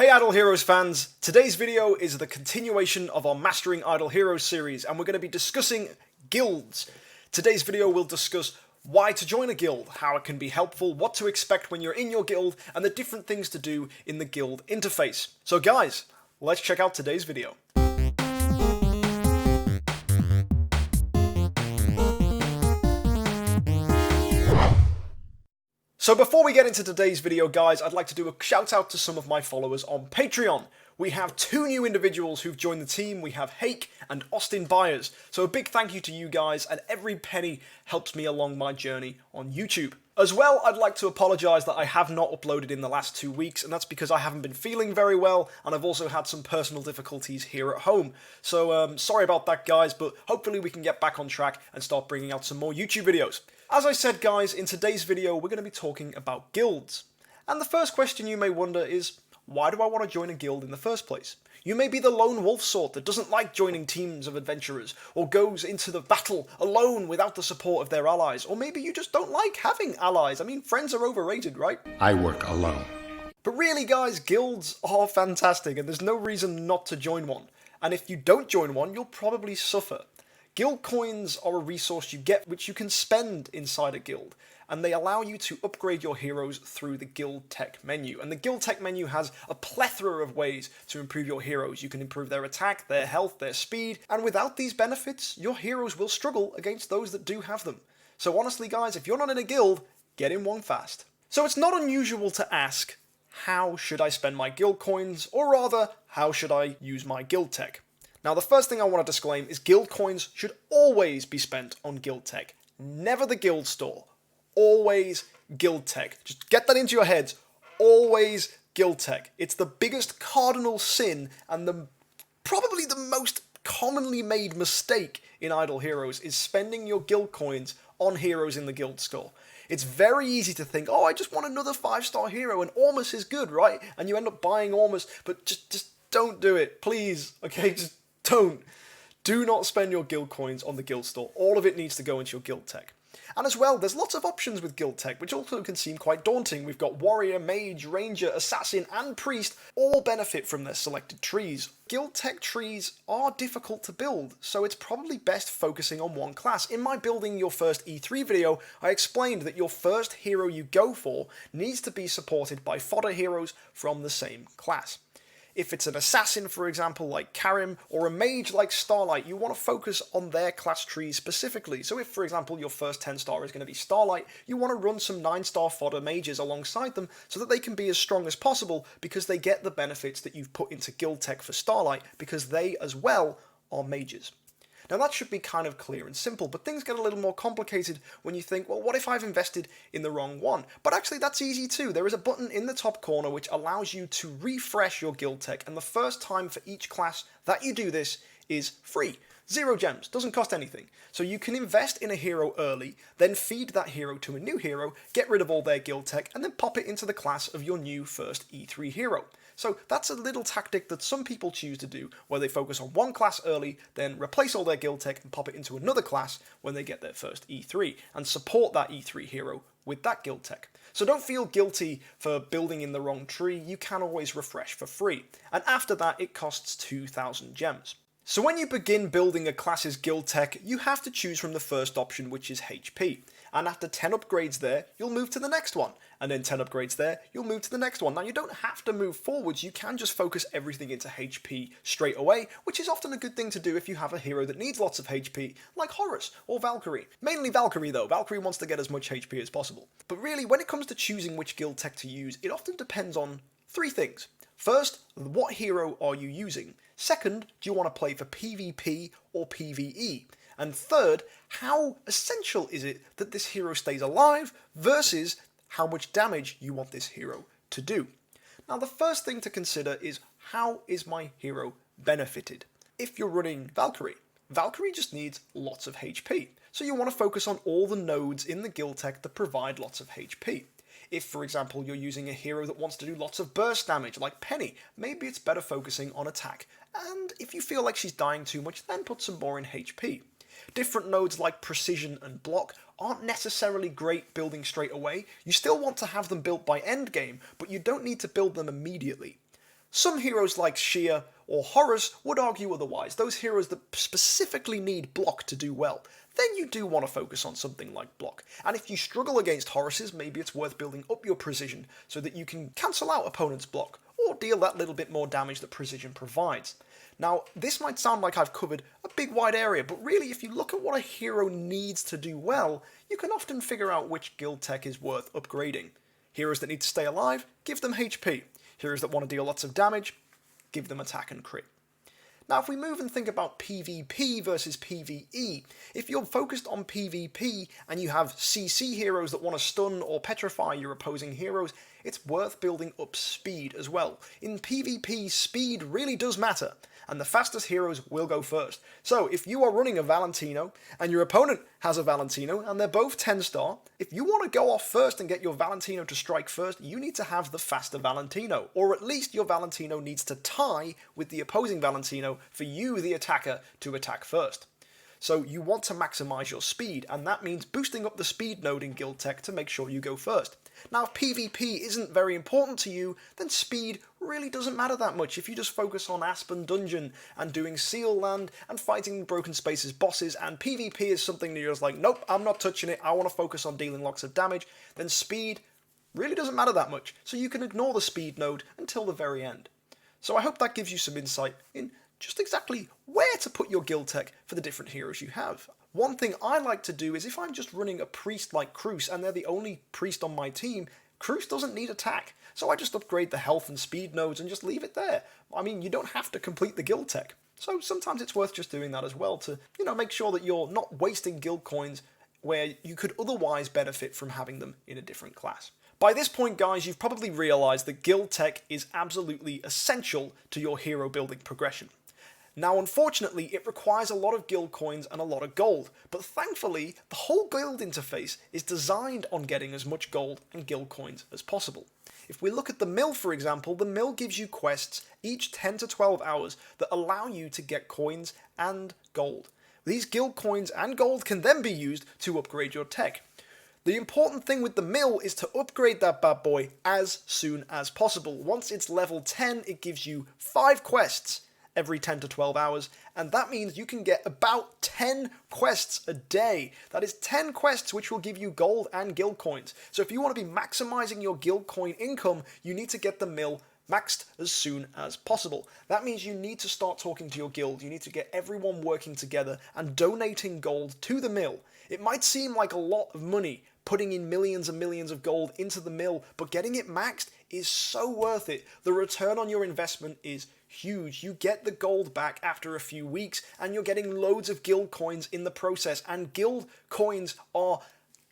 Hey Idle Heroes fans, today's video is the continuation of our Mastering Idle Heroes series and we're going to be discussing guilds. Today's video will discuss why to join a guild, how it can be helpful, what to expect when you're in your guild, and the different things to do in the guild interface. So guys, let's check out today's video. So before we get into today's video, guys, I'd like to do a shout out to some of my followers on Patreon. We have two new individuals who've joined the team. We have Hake and Austin Byers. So a big thank you to you guys, and every penny helps me along my journey on YouTube. As well, I'd like to apologise that I have not uploaded in the last 2 weeks, and that's because I haven't been feeling very well, and I've also had some personal difficulties here at home. So sorry about that, guys, but hopefully we can get back on track and start bringing out some more YouTube videos. As I said, guys, in today's video we're going to be talking about guilds. And the first question you may wonder is, why do I want to join a guild in the first place? You may be the lone wolf sort that doesn't like joining teams of adventurers, or goes into the battle alone without the support of their allies, or maybe you just don't like having allies. I mean, friends are overrated, right? I work alone. But really, guys, guilds are fantastic, and there's no reason not to join one. And if you don't join one, you'll probably suffer. Guild coins are a resource you get which you can spend inside a guild, and they allow you to upgrade your heroes through the guild tech menu. And the guild tech menu has a plethora of ways to improve your heroes. You can improve their attack, their health, their speed, and without these benefits, your heroes will struggle against those that do have them. So honestly, guys, if you're not in a guild, get in one fast. So it's not unusual to ask, how should I spend my guild coins, or rather, how should I use my guild tech? Now, the first thing I want to disclaim is guild coins should always be spent on guild tech. Never the guild store. Always guild tech. Just get that into your heads. Always guild tech. It's the biggest cardinal sin and probably the most commonly made mistake in Idle Heroes is spending your guild coins on heroes in the guild store. It's very easy to think, oh, I just want another 5-star hero and Ormus is good, right? And you end up buying Ormus, but just don't do it, please. Okay, just don't. Do not spend your guild coins on the guild store. All of it needs to go into your guild tech. And as well, there's lots of options with guild tech, which also can seem quite daunting. We've got warrior, mage, ranger, assassin, and priest all benefit from their selected trees. Guild tech trees are difficult to build, so it's probably best focusing on one class. In my Building Your First E3 video, I explained that your first hero you go for needs to be supported by fodder heroes from the same class. If it's an assassin, for example, like Karim, or a mage like Starlight, you want to focus on their class trees specifically. So if, for example, your first 10-star is going to be Starlight, you want to run some 9-star fodder mages alongside them so that they can be as strong as possible because they get the benefits that you've put into guild tech for Starlight because they, as well, are mages. Now that should be kind of clear and simple, but things get a little more complicated when you think, well, what if I've invested in the wrong one? But actually that's easy too. There is a button in the top corner which allows you to refresh your guild tech, and the first time for each class that you do this is free. 0 gems, doesn't cost anything. So you can invest in a hero early, then feed that hero to a new hero, get rid of all their guild tech, and then pop it into the class of your new first E3 hero. So that's a little tactic that some people choose to do, where they focus on one class early, then replace all their guild tech and pop it into another class when they get their first E3, and support that E3 hero with that guild tech. So don't feel guilty for building in the wrong tree, you can always refresh for free. And after that, it costs 2,000 gems. So when you begin building a class's guild tech, you have to choose from the first option, which is HP. And after 10 upgrades there, you'll move to the next one. And then 10 upgrades there, you'll move to the next one. Now you don't have to move forwards, you can just focus everything into HP straight away, which is often a good thing to do if you have a hero that needs lots of HP, like Horus or Valkyrie. Mainly Valkyrie though, Valkyrie wants to get as much HP as possible. But really, when it comes to choosing which guild tech to use, it often depends on 3 things. First, what hero are you using? Second, do you want to play for PvP or PvE? And third, how essential is it that this hero stays alive versus how much damage you want this hero to do? Now the first thing to consider is, how is my hero benefited? If you're running Valkyrie, Valkyrie just needs lots of HP. So you want to focus on all the nodes in the guild tech that provide lots of HP. If, for example, you're using a hero that wants to do lots of burst damage, like Penny, maybe it's better focusing on attack. And if you feel like she's dying too much, then put some more in HP. Different nodes like precision and block aren't necessarily great building straight away. You still want to have them built by endgame, but you don't need to build them immediately. Some heroes like Shia or Horus would argue otherwise, those heroes that specifically need block to do well. Then you do want to focus on something like block. And if you struggle against Horuses, maybe it's worth building up your precision so that you can cancel out opponents' block, or deal that little bit more damage that precision provides. Now, this might sound like I've covered a big wide area, but really if you look at what a hero needs to do well, you can often figure out which guild tech is worth upgrading. Heroes that need to stay alive, give them HP. Heroes that want to deal lots of damage, give them attack and crit. Now, if we move and think about PvP versus PvE, if you're focused on PvP and you have CC heroes that want to stun or petrify your opposing heroes, it's worth building up speed as well. In PvP, speed really does matter, and the fastest heroes will go first. So, if you are running a Valentino, and your opponent has a Valentino, and they're both 10-star, if you want to go off first and get your Valentino to strike first, you need to have the faster Valentino, or at least your Valentino needs to tie with the opposing Valentino for you, the attacker, to attack first. So you want to maximize your speed, and that means boosting up the speed node in guild tech to make sure you go first. Now, if PvP isn't very important to you, then speed really doesn't matter that much if you just focus on Aspen Dungeon and doing Seal Land and fighting Broken Spaces bosses, and PvP is something that you're just like, nope, I'm not touching it, I want to focus on dealing lots of damage, then speed really doesn't matter that much, so you can ignore the speed node until the very end. So I hope that gives you some insight in just exactly where to put your guild tech for the different heroes you have. One thing I like to do is if I'm just running a priest like Cruz and they're the only priest on my team, Cruz doesn't need attack. So I just upgrade the health and speed nodes and just leave it there. I mean, you don't have to complete the guild tech. So sometimes it's worth just doing that as well to, make sure that you're not wasting guild coins where you could otherwise benefit from having them in a different class. By this point, guys, you've probably realized that guild tech is absolutely essential to your hero building progression. Now, unfortunately, it requires a lot of guild coins and a lot of gold, but thankfully, the whole guild interface is designed on getting as much gold and guild coins as possible. If we look at the mill, for example, the mill gives you quests each 10 to 12 hours that allow you to get coins and gold. These guild coins and gold can then be used to upgrade your tech. The important thing with the mill is to upgrade that bad boy as soon as possible. Once it's level 10, it gives you 5 quests every 10 to 12 hours, and that means you can get about 10 quests a day. That is 10 quests which will give you gold and guild coins. So if you want to be maximizing your guild coin income, you need to get the mill maxed as soon as possible. That means you need to start talking to your guild, you need to get everyone working together and donating gold to the mill. It might seem like a lot of money, putting in millions and millions of gold into the mill, but getting it maxed is so worth it. The return on your investment is huge. You get the gold back after a few weeks, and you're getting loads of guild coins in the process, and guild coins are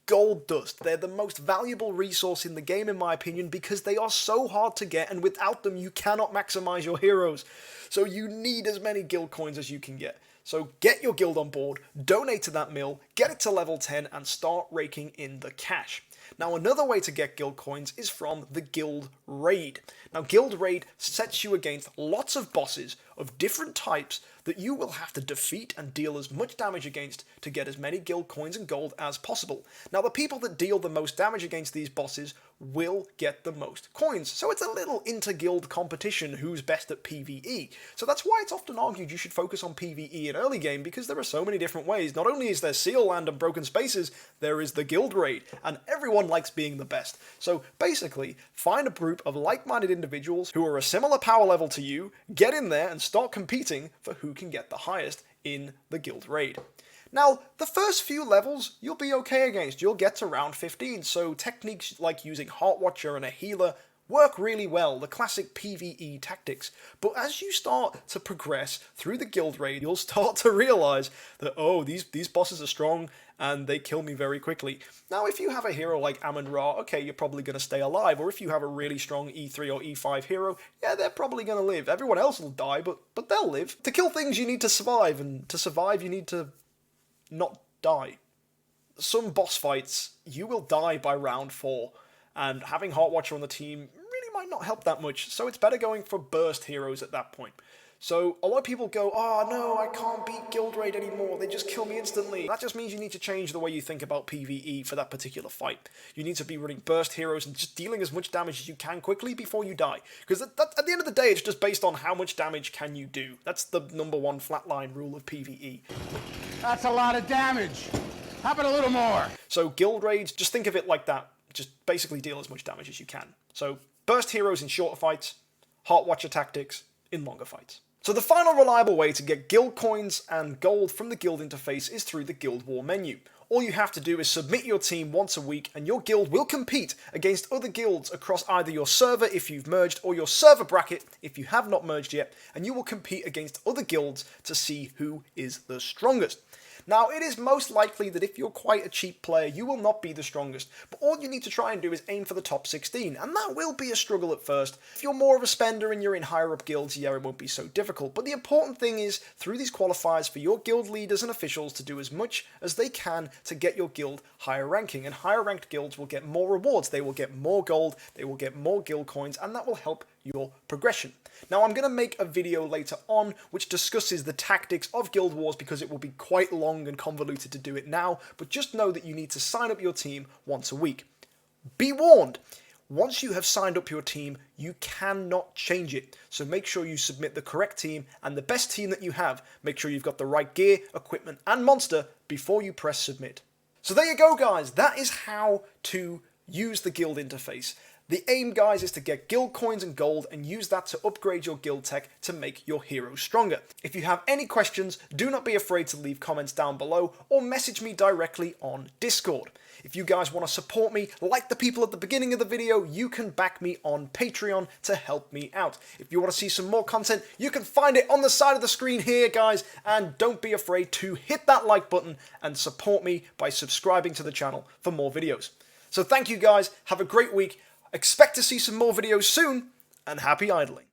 gold dust. They're the most valuable resource in the game, in my opinion, because they are so hard to get, and without them you cannot maximize your heroes. So you need as many guild coins as you can get. So get your guild on board, donate to that mill, get it to level 10, and start raking in the cash. Now, another way to get guild coins is from the guild raid. Now, guild raid sets you against lots of bosses of different types that you will have to defeat and deal as much damage against to get as many guild coins and gold as possible. Now, the people that deal the most damage against these bosses will get the most coins. So it's a little inter-guild competition who's best at PvE. So that's why it's often argued you should focus on PvE in early game, because there are so many different ways. Not only is there Seal Land and Broken Spaces, there is the guild raid, and everyone likes being the best. So basically, find a group of like-minded individuals who are a similar power level to you, get in there and start competing for who can get the highest in the guild raid. Now, the first few levels you'll be okay against. You'll get to round 15, so techniques like using Heart Watcher and a healer work really well, the classic PvE tactics. But as you start to progress through the guild raid, you'll start to realize that, oh, these bosses are strong and they kill me very quickly. Now, if you have a hero like Amun-Ra, okay, you're probably going to stay alive. Or if you have a really strong E3 or E5 hero, yeah, they're probably going to live. Everyone else will die, but they'll live. To kill things, you need to survive, and to survive, you need to not die. Some boss fights, you will die by round 4, and having Heart Watcher on the team really might not help that much, so it's better going for burst heroes at that point. So a lot of people go, oh no, I can't beat guild raid anymore, they just kill me instantly. That just means you need to change the way you think about PvE for that particular fight. You need to be running burst heroes and just dealing as much damage as you can quickly before you die. Because at the end of the day, it's just based on how much damage can you do. That's the #1 flatline rule of PvE. That's a lot of damage. How about a little more? So guild raids, just think of it like that. Just basically deal as much damage as you can. So burst heroes in shorter fights, Heart Watcher tactics in longer fights. So the final reliable way to get guild coins and gold from the guild interface is through the Guild War menu. All you have to do is submit your team once a week and your guild will compete against other guilds across either your server if you've merged or your server bracket if you have not merged yet, and you will compete against other guilds to see who is the strongest. Now, it is most likely that if you're quite a cheap player, you will not be the strongest, but all you need to try and do is aim for the top 16, and that will be a struggle at first. If you're more of a spender and you're in higher up guilds, yeah, it won't be so difficult, but the important thing is, through these qualifiers, for your guild leaders and officials to do as much as they can to get your guild higher ranking, and higher ranked guilds will get more rewards, they will get more gold, they will get more guild coins, and that will help your progression. Now, I'm going to make a video later on which discusses the tactics of Guild Wars because it will be quite long and convoluted to do it now, but just know that you need to sign up your team once a week. Be warned, once you have signed up your team, you cannot change it, so make sure you submit the correct team and the best team that you have. Make sure you've got the right gear, equipment and monster before you press submit. So there you go, guys, that is how to use the guild interface. The aim, guys, is to get guild coins and gold and use that to upgrade your guild tech to make your heroes stronger. If you have any questions, do not be afraid to leave comments down below or message me directly on Discord. If you guys want to support me, like the people at the beginning of the video, you can back me on Patreon to help me out. If you want to see some more content, you can find it on the side of the screen here, guys, and don't be afraid to hit that like button and support me by subscribing to the channel for more videos. So thank you, guys, have a great week. Expect to see some more videos soon, and happy idling.